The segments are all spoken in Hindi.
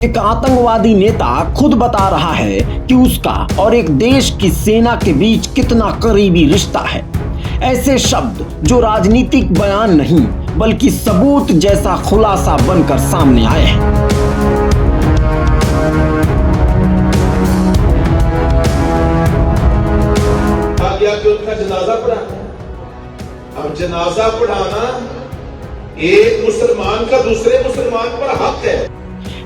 एक आतंकवादी नेता खुद बता रहा है कि उसका और एक देश की सेना के बीच कितना करीबी रिश्ता है। ऐसे शब्द जो राजनीतिक बयान नहीं बल्कि सबूत जैसा खुलासा बनकर सामने आए हैं। उनका जनाजा पढ़ाना, अब जनाजा पढ़ाना एक मुसलमान का दूसरे मुसलमान पर हक है।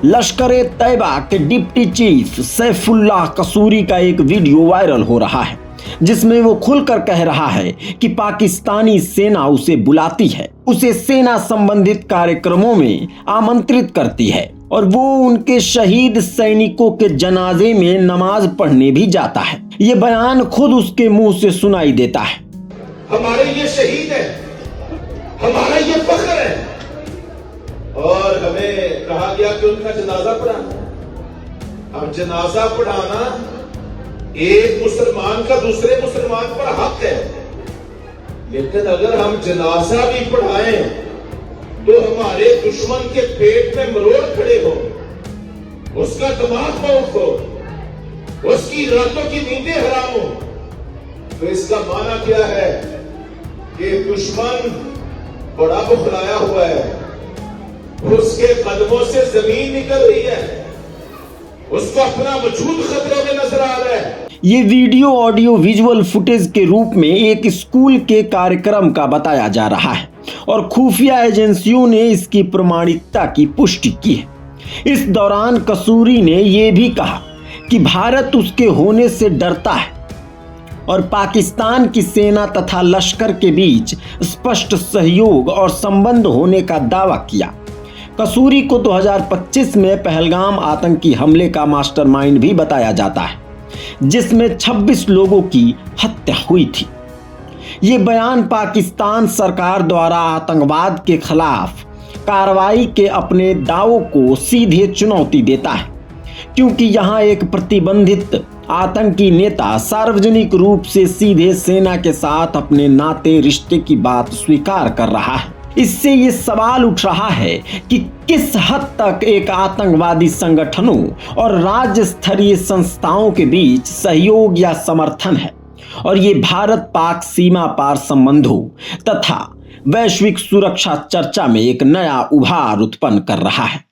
लश्कर-ए-तैयबा के डिप्टी चीफ सैफुल्लाह कसूरी का एक वीडियो वायरल हो रहा है जिसमें वो खुलकर कह रहा है कि पाकिस्तानी सेना उसे बुलाती है, उसे सेना संबंधित कार्यक्रमों में आमंत्रित करती है और वो उनके शहीद सैनिकों के जनाजे में नमाज पढ़ने भी जाता है। ये बयान खुद उसके मुंह से सुनाई देता है। हमारे ये शहीद है, हमारा ये फख्र है और हमें कहा गया कि उनका जनाजा पढ़ाना। अब जनाजा पढ़ाना एक मुसलमान का दूसरे मुसलमान पर हक है, लेकिन अगर हम जनाजा भी पढ़ाएं तो हमारे दुश्मन के पेट में मरोड़ खड़े हो, उसका दिमाग मौत हो, उसकी रातों की नींदें हराम हो, तो इसका माना क्या है कि दुश्मन बड़ा बुखलाया हुआ है, उसके कदमों से जमीन निकल रही है, उसको अपना वजूद खतरे में नजर आ रहा है। ये वीडियो ऑडियो विजुअल फुटेज के रूप में एक स्कूल के कार्यक्रम का बताया जा रहा है और खुफिया एजेंसियों ने इसकी प्रामाणिकता की पुष्टि की है। इस दौरान कसूरी ने यह भी कहा कि भारत उसके होने से डरता है और पाकिस्तान की सेना तथा लश्कर के बीच स्पष्ट सहयोग और संबंध होने का दावा किया। कसूरी को 2025 में पहलगाम आतंकी हमले का मास्टरमाइंड भी बताया जाता है जिसमें 26 लोगों की हत्या हुई थी। ये बयान पाकिस्तान सरकार द्वारा आतंकवाद के खिलाफ कार्रवाई के अपने दावों को सीधे चुनौती देता है, क्योंकि यहाँ एक प्रतिबंधित आतंकी नेता सार्वजनिक रूप से सीधे सेना के साथ अपने नाते रिश्ते की बात स्वीकार कर रहा है। इससे ये सवाल उठ रहा है कि किस हद तक एक आतंकवादी संगठनों और राज्य स्तरीय संस्थाओं के बीच सहयोग या समर्थन है और ये भारत पाक सीमा पार संबंधों तथा वैश्विक सुरक्षा चर्चा में एक नया उभार उत्पन्न कर रहा है।